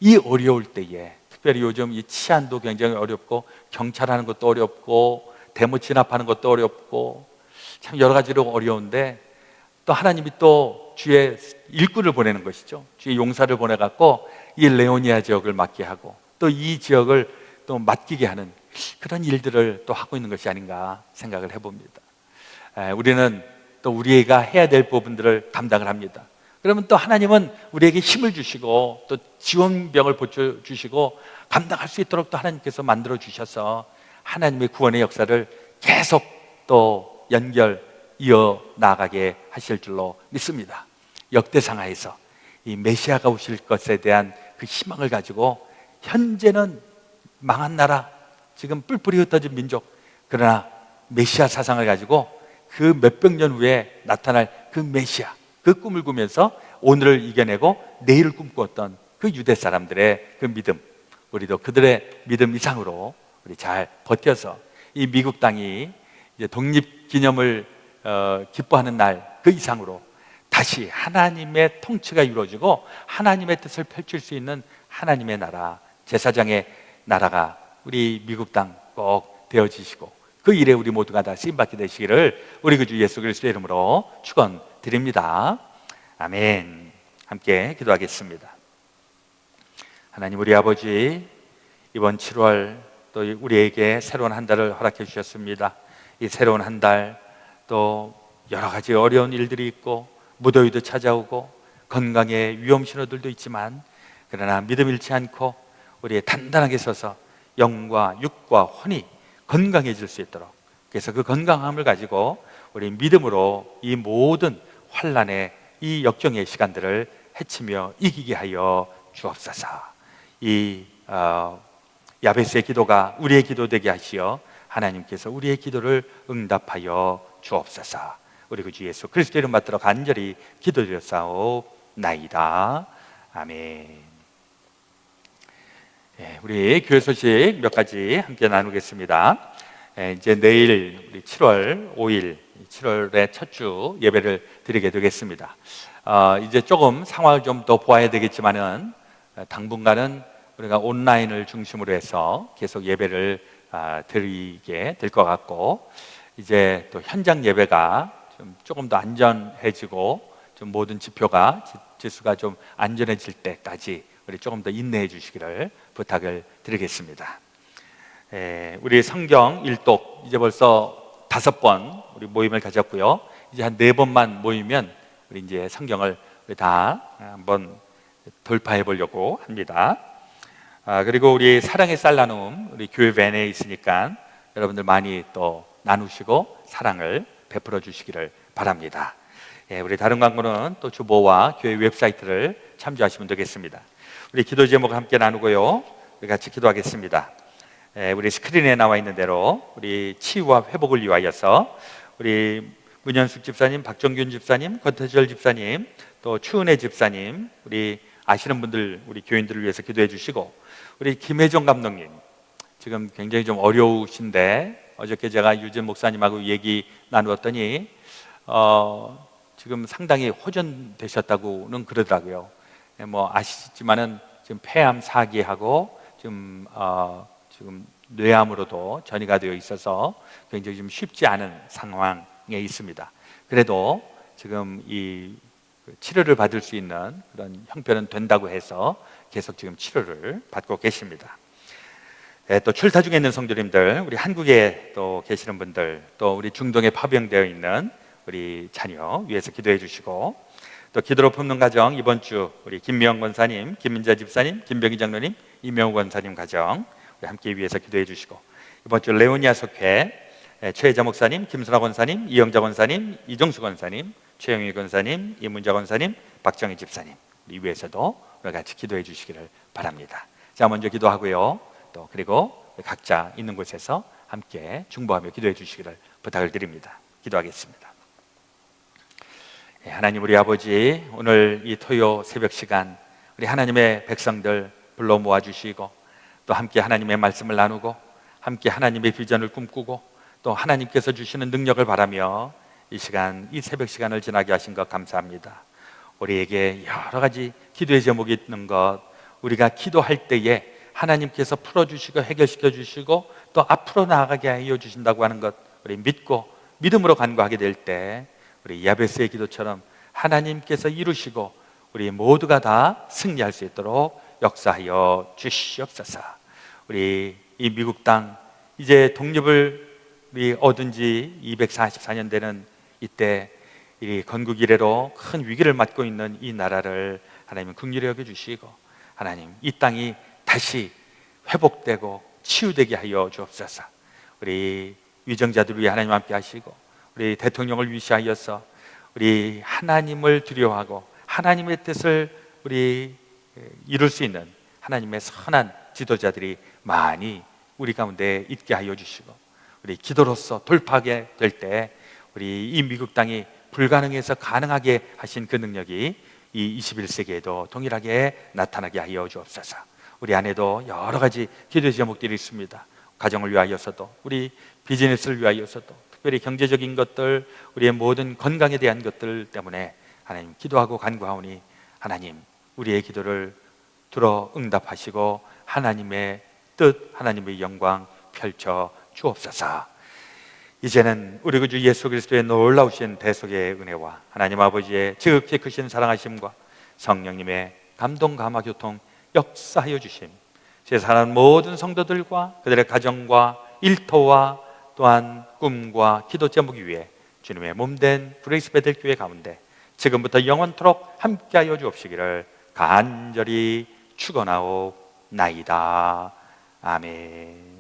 이 어려울 때에, 특별히 요즘 이 치안도 굉장히 어렵고 경찰하는 것도 어렵고 대모 진압하는 것도 어렵고 참 여러 가지로 어려운데 또 하나님이 또 주의 일꾼을 보내는 것이죠. 주의 용사를 보내갖고 이 레오니아 지역을 맡게 하고 또 이 지역을 또 맡기게 하는 그런 일들을 또 하고 있는 것이 아닌가 생각을 해봅니다. 우리는 또 우리가 해야 될 부분들을 감당을 합니다. 그러면 또 하나님은 우리에게 힘을 주시고 또 지원병을 보여주시고 감당할 수 있도록 또 하나님께서 만들어 주셔서 하나님의 구원의 역사를 계속 또 이어 나가게 하실 줄로 믿습니다. 역대상하에서 이 메시아가 오실 것에 대한 그 희망을 가지고 현재는 망한 나라, 지금 뿔뿔이 흩어진 민족, 그러나 메시아 사상을 가지고 그 몇백 년 후에 나타날 그 메시아, 그 꿈을 꾸면서 오늘을 이겨내고 내일을 꿈꾸었던 그 유대 사람들의 그 믿음, 우리도 그들의 믿음 이상으로 우리 잘 버텨서 이 미국 땅이 이제 독립기념을 기뻐하는 날 그 이상으로 다시 하나님의 통치가 이루어지고 하나님의 뜻을 펼칠 수 있는 하나님의 나라, 제사장의 나라가 우리 미국 땅 꼭 되어지시고 그 일에 우리 모두가 다 쓰임받게 되시기를 우리 그 주 예수 그리스도의 이름으로 축원드립니다. 아멘. 함께 기도하겠습니다. 하나님 우리 아버지, 이번 7월 또 우리에게 새로운 한 달을 허락해 주셨습니다. 이 새로운 한 달 또 여러 가지 어려운 일들이 있고 무더위도 찾아오고 건강의 위험 신호들도 있지만 그러나 믿음 잃지 않고 우리 단단하게 서서 영과 육과 혼이 건강해질 수 있도록, 그래서 그 건강함을 가지고 우리 믿음으로 이 모든 환난의 이 역경의 시간들을 헤치며 이기게 하여 주옵소서. 이 야베스의 기도가 우리의 기도 되게 하시어 하나님께서 우리의 기도를 응답하여 주옵소서. 우리 주 예수 그리스도 이름 받들어 간절히 기도드렸사옵나이다. 아멘. 우리 교회 소식 몇 가지 함께 나누겠습니다. 이제 내일 우리 7월 5일 7월의 첫 주 예배를 드리게 되겠습니다. 이제 조금 상황을 좀 더 보아야 되겠지만은 당분간은 우리가 온라인을 중심으로 해서 계속 예배를 드리게 될 것 같고, 이제 또 현장 예배가 조금 더 안전해지고 좀 모든 지수가 좀 안전해질 때까지 우리 조금 더 인내해 주시기를 부탁을 드리겠습니다. 우리 성경 일독 이제 벌써 5번 우리 모임을 가졌고요. 이제 한 4번만 모이면 우리 이제 성경을 우리 다 한번 돌파해 보려고 합니다. 그리고 우리 사랑의 쌀 나눔 우리 교회 밴에 있으니까 여러분들 많이 또 나누시고 사랑을 베풀어 주시기를 바랍니다. 우리 다른 광고는 또 주보와 교회 웹사이트를 참조하시면 되겠습니다. 우리 기도 제목 함께 나누고요. 우리 같이 기도하겠습니다. 우리 스크린에 나와 있는 대로 우리 치유와 회복을 위하여서 우리 문현숙 집사님, 박정균 집사님, 권태절 집사님, 또 추은혜 집사님, 우리 아시는 분들 우리 교인들을 위해서 기도해 주시고, 우리 김혜정 감독님 지금 굉장히 좀 어려우신데 어저께 제가 유진 목사님하고 얘기 나누었더니 지금 상당히 호전되셨다고는 그러더라고요. 뭐 아시지만은 지금 폐암 4기하고 지금 뇌암으로도 전이가 되어 있어서 굉장히 좀 쉽지 않은 상황에 있습니다. 그래도 지금 이 치료를 받을 수 있는 그런 형편은 된다고 해서 계속 지금 치료를 받고 계십니다. 또 출타 중에 있는 성도님들, 우리 한국에 또 계시는 분들, 또 우리 중동에 파병되어 있는 우리 자녀 위해서 기도해 주시고, 또 기도로 품는 가정 이번 주 우리 김미영 권사님, 김민자 집사님, 김병희 장로님, 이명우 권사님 가정 우리 함께 위해서 기도해 주시고, 이번 주 레오니아 속회 최혜자 목사님, 김순아 권사님, 이영자 권사님, 이종수 권사님, 최영희 권사님, 이문자 권사님, 박정희 집사님 우리 위해서도 우리 같이 기도해 주시기를 바랍니다. 자, 먼저 기도하고요. 또 그리고 각자 있는 곳에서 함께 중보하며 기도해 주시기를 부탁을 드립니다. 기도하겠습니다. 하나님 우리 아버지, 오늘 이 토요 새벽 시간 우리 하나님의 백성들 불러 모아주시고 또 함께 하나님의 말씀을 나누고 함께 하나님의 비전을 꿈꾸고 또 하나님께서 주시는 능력을 바라며 이 시간, 이 새벽 시간을 지나게 하신 것 감사합니다. 우리에게 여러 가지 기도의 제목이 있는 것, 우리가 기도할 때에 하나님께서 풀어주시고 해결시켜 주시고 또 앞으로 나아가게 하여 주신다고 하는 것 우리 믿고 믿음으로 간구하게 될 때 우리 야베스의 기도처럼 하나님께서 이루시고 우리 모두가 다 승리할 수 있도록 역사하여 주시옵소서. 우리 이 미국 땅 이제 독립을 우리 얻은 지 244년 되는 이때 이 건국 이래로 큰 위기를 맞고 있는 이 나라를 하나님은 긍휼히 여겨주시고 하나님 이 땅이 다시 회복되고 치유되게 하여 주옵소서. 우리 위정자들 위해 하나님 함께 하시고 우리 대통령을 위시하여서 우리 하나님을 두려워하고 하나님의 뜻을 우리 이룰 수 있는 하나님의 선한 지도자들이 많이 우리 가운데 있게 하여 주시고 우리 기도로서 돌파하게 될 때 우리 이 미국 땅이 불가능해서 가능하게 하신 그 능력이 이 21세기에도 동일하게 나타나게 하여 주옵소서. 우리 안에도 여러 가지 기도의 제목들이 있습니다. 가정을 위하여서도 우리 비즈니스를 위하여서도 특별히 경제적인 것들 우리의 모든 건강에 대한 것들 때문에 하나님 기도하고 간구하오니 하나님 우리의 기도를 들어 응답하시고 하나님의 뜻 하나님의 영광 펼쳐 주옵소서. 이제는 우리 구주 예수 그리스도의 놀라우신 대속의 은혜와 하나님 아버지의 지극히 크신 사랑하심과 성령님의 감동 감화 교통 역사하여 주심, 제사하는 모든 성도들과 그들의 가정과 일터와 또한 꿈과 기도 제목 위에 주님의 몸된 브레이스 베델 교회 가운데 지금부터 영원토록 함께하여 주옵시기를 간절히 축원하옵나이다. 아멘.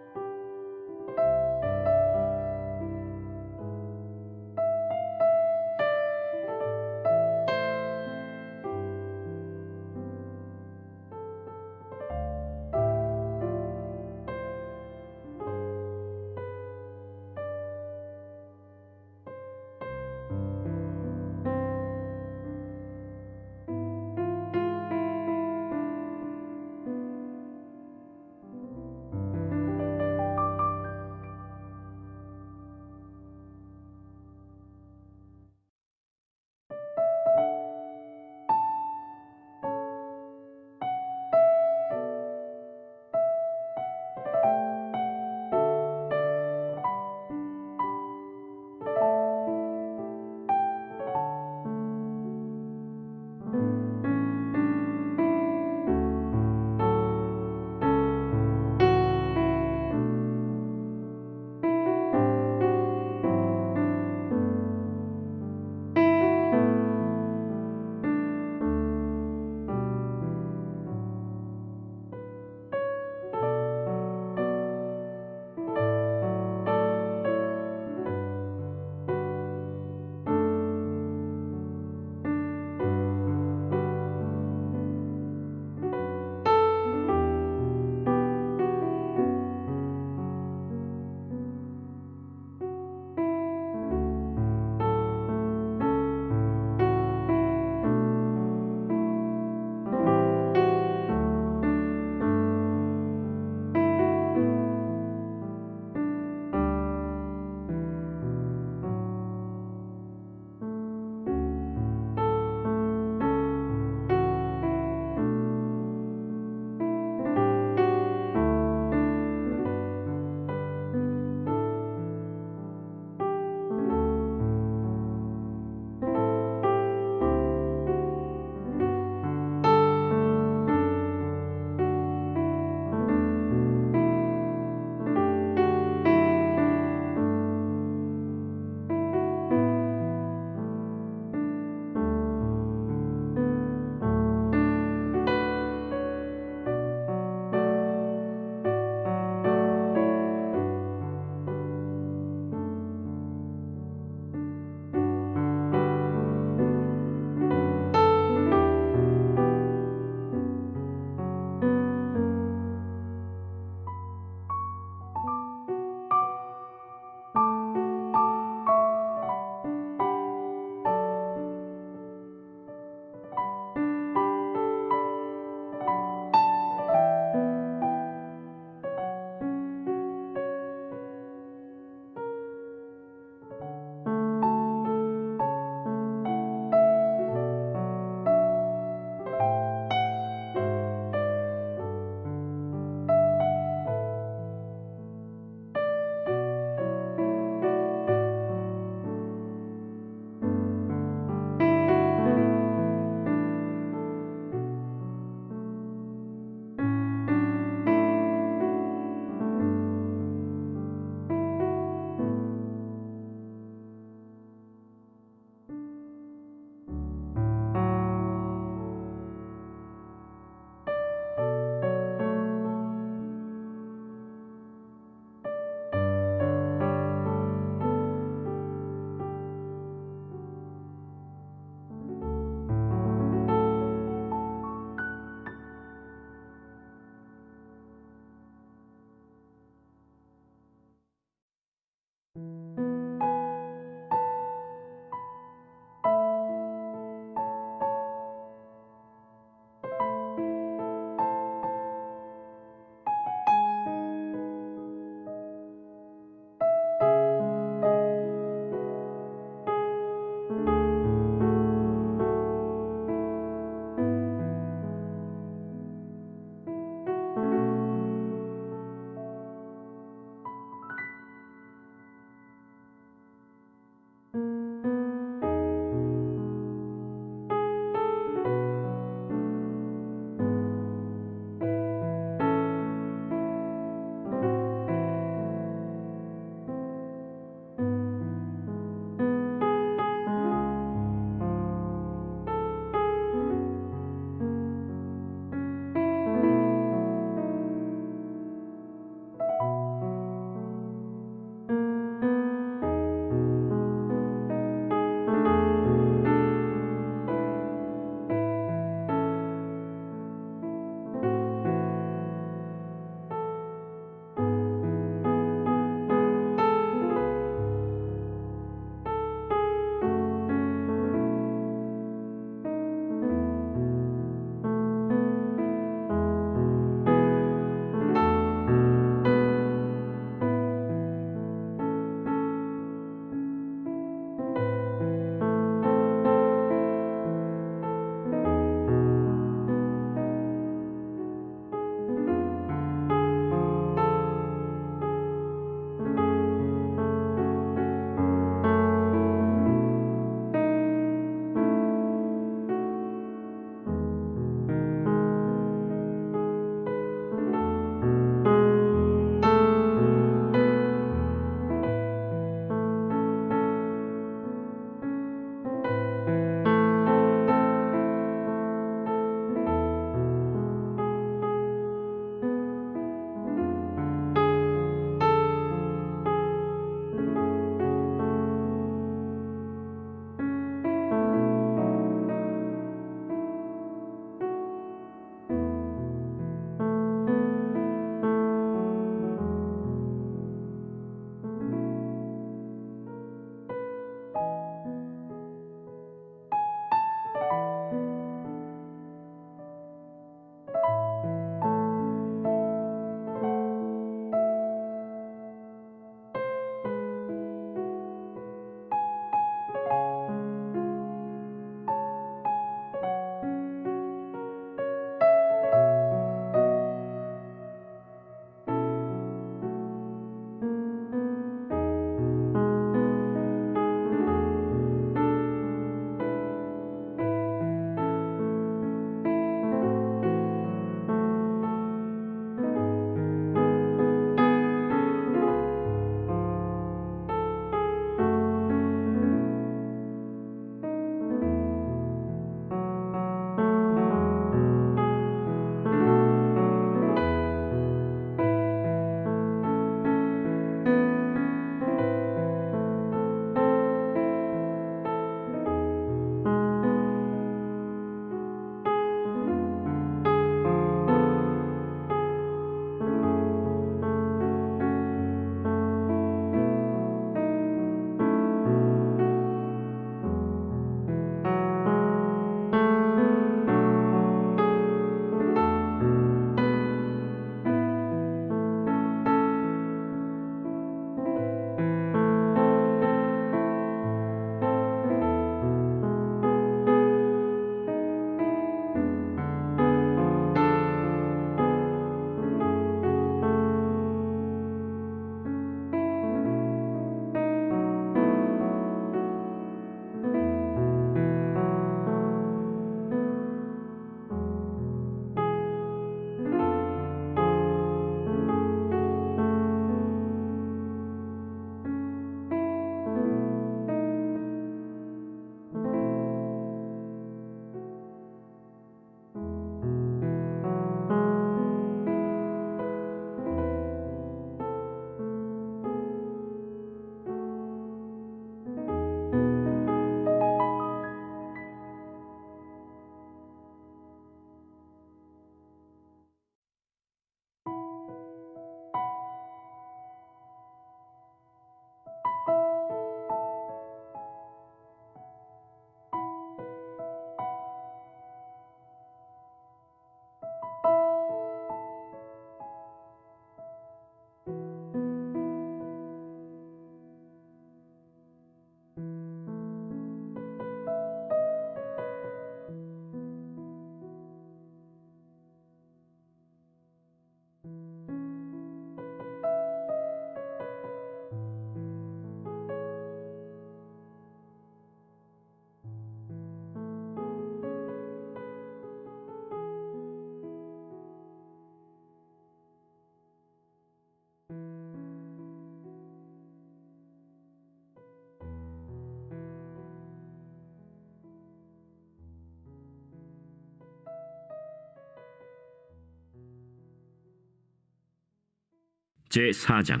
제4장.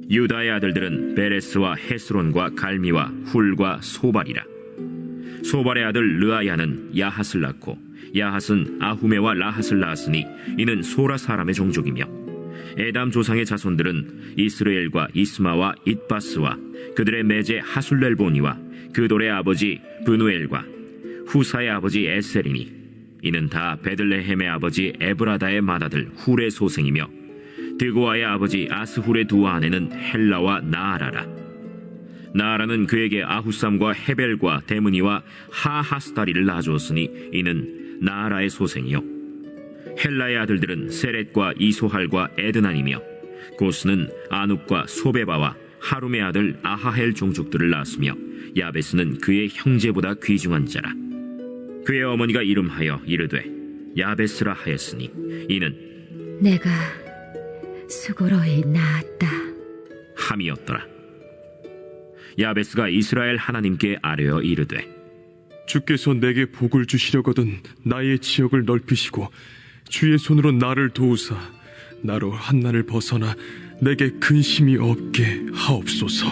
유다의 아들들은 베레스와 헤스론과 갈미와 훌과 소발이라. 소발의 아들 르아야는 야핫을 낳고 야핫은 아후메와 라핫을 낳았으니 이는 소라 사람의 종족이며, 에담 조상의 자손들은 이스르엘과 이스마와 잇바스와 그들의 매제 하술렐보니와 그돌의 아버지 브누엘과 후사의 아버지 에셀이니 이는 다 베들레헴의 아버지 에브라다의 맏아들 훌의 소생이며, 드고아의 아버지 아스훌의 두 아내는 헬라와 나아라라. 나아라는 그에게 아후삼과 헤벨과 데므니와 하하스다리를 낳아주었으니 이는 나아라의 소생이요. 헬라의 아들들은 세렛과 이소할과 에드난이며, 고스는 아눕과 소베바와 하룸의 아들 아하헬 종족들을 낳았으며, 야베스는 그의 형제보다 귀중한 자라. 그의 어머니가 이름하여 이르되 야베스라 하였으니 이는 내가 수고로이 낳았다 함이었더라. 야베스가 이스라엘 하나님께 아뢰어 이르되 주께서 내게 복을 주시려거든 나의 지역을 넓히시고 주의 손으로 나를 도우사 나로 한난을 벗어나 내게 근심이 없게 하옵소서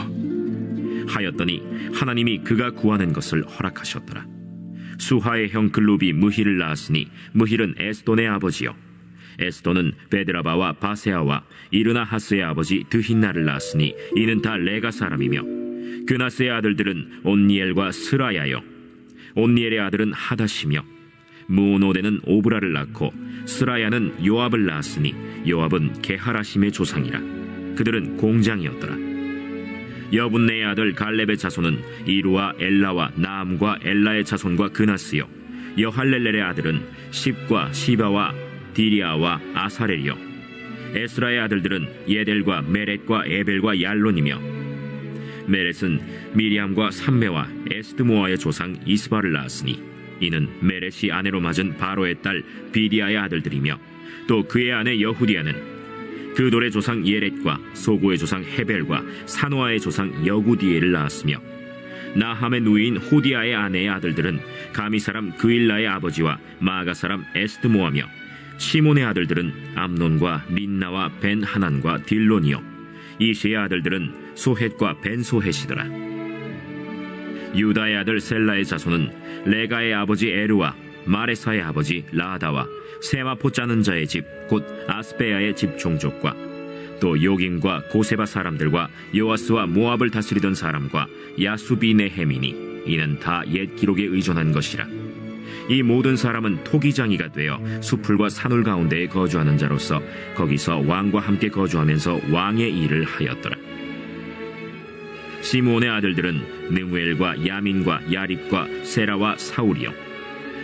하였더니 하나님이 그가 구하는 것을 허락하셨더라. 수하의 형 글룹이 무힐을 낳았으니 무힐은 에스돈의 아버지요, 에스돈은 베드라바와 바세아와 이르나하스의 아버지 드힌나를 낳았으니 이는 다 레가 사람이며, 그나스의 아들들은 온니엘과 스라야요, 온니엘의 아들은 하다시며, 무오노데는 오브라를 낳고 스라야는 요압을 낳았으니 요압은 게하라심의 조상이라. 그들은 공장이었더라. 여분네의 아들 갈렙의 자손은 이루와 엘라와 나암과 엘라의 자손과 그나스요, 여할렐렐의 아들은 십과 시바와 디리아와 아사렐이요, 에스라의 아들들은 예델과 메렛과 에벨과 얄론이며, 메렛은 미리암과 삼메와 에스드모아의 조상 이스바를 낳았으니 이는 메렛이 아내로 맞은 바로의 딸 비디아의 아들들이며, 또 그의 아내 여후디아는 그돌의 조상 예렛과 소고의 조상 헤벨과 사노아의 조상 여구디엘을 낳았으며, 나함의 누이인 호디아의 아내의 아들들은 가미 사람 그일라의 아버지와 마가 사람 에스드모아며, 시몬의 아들들은 암논과 린나와 벤 하난과 딜론이요, 이시의 아들들은 소헷과 벤 소헷이더라. 유다의 아들 셀라의 자손은 레가의 아버지 에르와 마레사의 아버지 라다와 세마포 짜는 자의 집 곧 아스베야의 집 종족과 또 요긴과 고세바 사람들과 요아스와 모압을 다스리던 사람과 야수비네헤미니 이는 다 옛 기록에 의존한 것이라. 이 모든 사람은 토기장이가 되어 수풀과 산울 가운데에 거주하는 자로서 거기서 왕과 함께 거주하면서 왕의 일을 하였더라. 시므온의 아들들은 느무엘과 야민과 야립과 세라와 사울이요,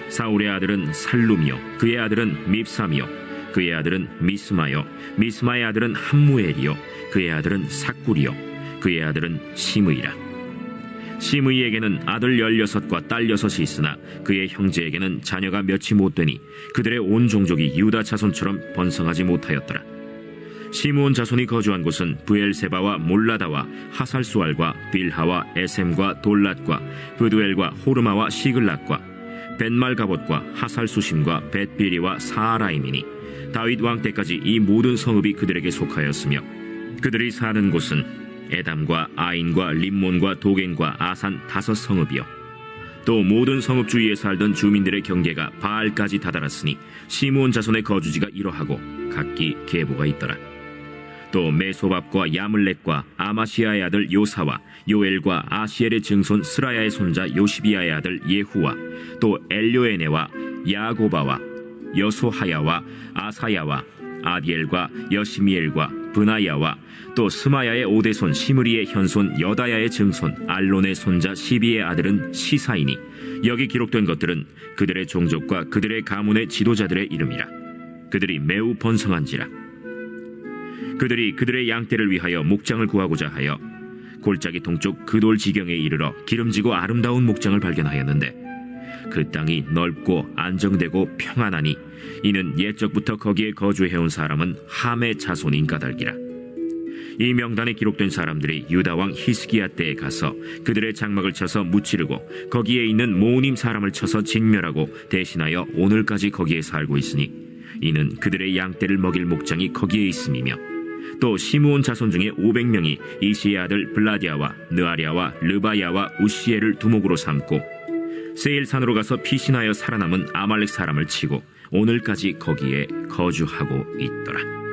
사울의 아들은 살룸이요, 그의 아들은 밉삼이요, 그의 아들은 미스마요, 미스마의 아들은 함무엘이요, 그의 아들은 삭굴이요, 그의 아들은 시므이라. 시므이에게는 아들 16과 딸 6이 있으나 그의 형제에게는 자녀가 몇이 못되니 그들의 온 종족이 유다 자손처럼 번성하지 못하였더라. 시므온 자손이 거주한 곳은 브엘세바와 몰라다와 하살수알과 빌하와 에셈과 돌랏과 브두엘과 호르마와 시글락과 벤말가봇과 하살수심과 벳비리와 사아라임이니 다윗 왕 때까지 이 모든 성읍이 그들에게 속하였으며, 그들이 사는 곳은 에담과 아인과 림몬과 도겐과 아산 5 성읍이요, 또 모든 성읍 주위에 살던 주민들의 경계가 바알까지 다다랐으니 시므온 자손의 거주지가 이러하고 각기 계보가 있더라. 또 메소밥과 야물렛과 아마시아의 아들 요사와 요엘과 아시엘의 증손 스라야의 손자 요시비아의 아들 예후와 또 엘료에네와 야고바와 여소하야와 아사야와 아디엘과 여시미엘과 브나야와 또 스마야의 오대손 시므리의 현손 여다야의 증손 알론의 손자 시비의 아들은 시사이니 여기 기록된 것들은 그들의 종족과 그들의 가문의 지도자들의 이름이라. 그들이 매우 번성한지라. 그들이 그들의 양떼를 위하여 목장을 구하고자 하여 골짜기 동쪽 그돌 지경에 이르러 기름지고 아름다운 목장을 발견하였는데 그 땅이 넓고 안정되고 평안하니 이는 옛적부터 거기에 거주해온 사람은 함의 자손인 까닭이라. 이 명단에 기록된 사람들이 유다 왕 히스기야 때에 가서 그들의 장막을 쳐서 무찌르고 거기에 있는 모님 사람을 쳐서 진멸하고 대신하여 오늘까지 거기에 살고 있으니 이는 그들의 양떼를 먹일 목장이 거기에 있음이며 또 시므온 자손 중에 500명이 이시의 아들 블라디아와 느아리아와 르바야와 우시엘을 두목으로 삼고 세일산으로 가서 피신하여 살아남은 아말렉 사람을 치고 오늘까지 거기에 거주하고 있더라.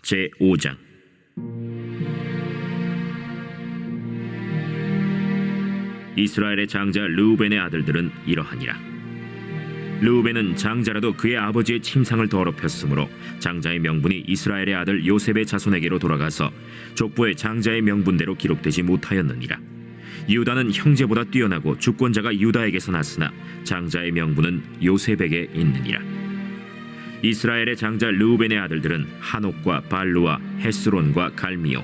제5장. 이스라엘의 장자 르우벤의 아들들은 이러하니라. 르우벤은 장자라도 그의 아버지의 침상을 더럽혔으므로 장자의 명분이 이스라엘의 아들 요셉의 자손에게로 돌아가서 족보의 장자의 명분대로 기록되지 못하였느니라. 유다는 형제보다 뛰어나고 주권자가 유다에게서 났으나 장자의 명분은 요셉에게 있느니라. 이스라엘의 장자 르우벤의 아들들은 한옥과 발루와 헤스론과 갈미요.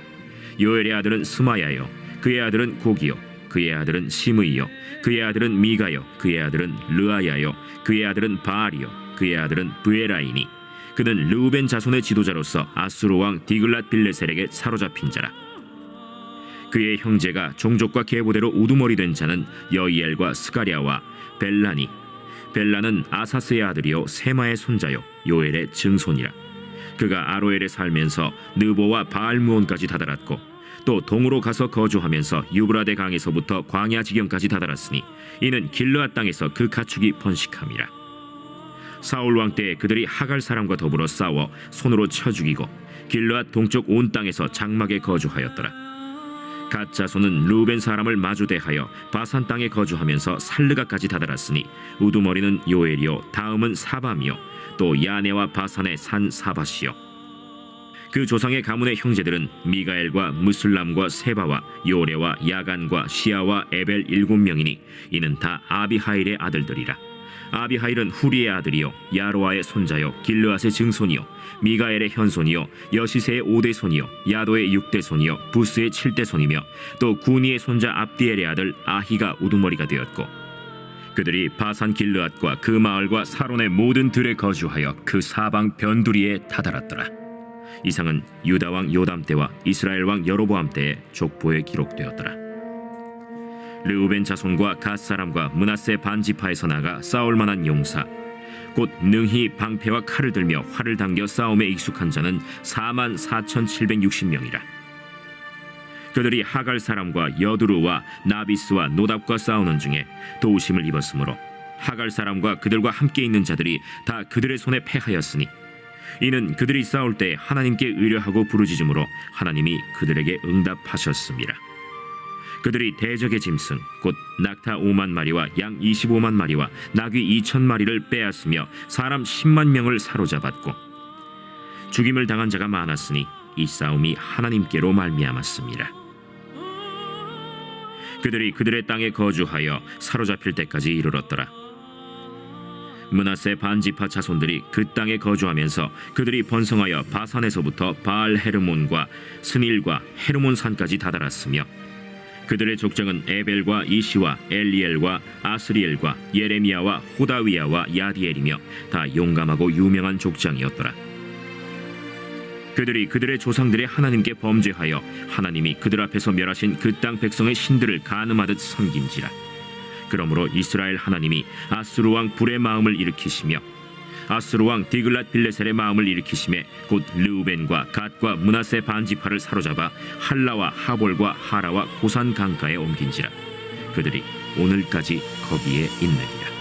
요엘의 아들은 스마야요. 그의 아들은 고기요. 그의 아들은 시므이요. 그의 아들은 미가요. 그의 아들은 르아야요. 그의 아들은 바알이요. 그의 아들은 브에라이니. 그는 르우벤 자손의 지도자로서 아수르 왕 디글랏 빌레셀에게 사로잡힌 자라. 그의 형제가 종족과 계보대로 우두머리 된 자는 여이엘과 스가랴와 벨라니. 벨라는 아사스의 아들이요 세마의 손자요 요엘의 증손이라. 그가 아로엘에 살면서 느보와 바알무온까지 다다랐고 또 동으로 가서 거주하면서 유브라데 강에서부터 광야 지경까지 다다랐으니 이는 길르앗 땅에서 그 가축이 번식함이라. 사울 왕 때에 그들이 하갈 사람과 더불어 싸워 손으로 쳐 죽이고 길르앗 동쪽 온 땅에서 장막에 거주하였더라. 갓 자손은 루벤 사람을 마주대하여 바산 땅에 거주하면서 살르가까지 다다랐으니 우두머리는 요엘이요 다음은 사밤이요 또 야네와 바산의 산 사바시요. 그 조상의 가문의 형제들은 미가엘과 무슬람과 세바와 요레와 야간과 시아와 에벨 7명이니 이는 다 아비하일의 아들들이라. 아비하일은 후리의 아들이요 야로아의 손자요 길르앗의 증손이요 미가엘의 현손이요 여시세의 5대 손이요 야도의 6대 손이요 부스의 7대 손이며 또 구니의 손자 압디엘의 아들 아히가 우두머리가 되었고 그들이 바산 길르앗과 그 마을과 사론의 모든 들에 거주하여 그 사방 변두리에 다다랐더라. 이상은 유다 왕 요담 때와 이스라엘 왕 여로보암 때의 족보에 기록되었더라. 르우벤 자손과 갓 사람과 므낫세 반지파에서 나가 싸울 만한 용사 곧 능히 방패와 칼을 들며 활을 당겨 싸움에 익숙한 자는 44,760명이라. 그들이 하갈 사람과 여두루와 나비스와 노답과 싸우는 중에 도우심을 입었으므로 하갈 사람과 그들과 함께 있는 자들이 다 그들의 손에 패하였으니 이는 그들이 싸울 때 하나님께 의뢰하고 부르짖음으로 하나님이 그들에게 응답하셨습니다. 그들이 대적의 짐승 곧 낙타 5만 마리와 양 25만 마리와 나귀 2천 마리를 빼앗으며 사람 10만 명을 사로잡았고 죽임을 당한 자가 많았으니 이 싸움이 하나님께로 말미암았습니다. 그들이 그들의 땅에 거주하여 사로잡힐 때까지 이르렀더라. 므낫세 반지파 자손들이 그 땅에 거주하면서 그들이 번성하여 바산에서부터 바알 헤르몬과 스닐과 헤르몬 산까지 다다랐으며 그들의 족장은 에벨과 이시와 엘리엘과 아스리엘과 예레미야와 호다위야와 야디엘이며 다 용감하고 유명한 족장이었더라. 그들이 그들의 조상들의 하나님께 범죄하여 하나님이 그들 앞에서 멸하신 그 땅 백성의 신들을 간음하듯 섬긴지라. 그러므로 이스라엘 하나님이 아수르 왕 불의 마음을 일으키시며 아수르 왕 디글랏 빌레셀의 마음을 일으키심에 곧 르우벤과 갓과 므낫세 반지파를 사로잡아 할라와 하볼과 하라와 고산 강가에 옮긴지라. 그들이 오늘까지 거기에 있느니라.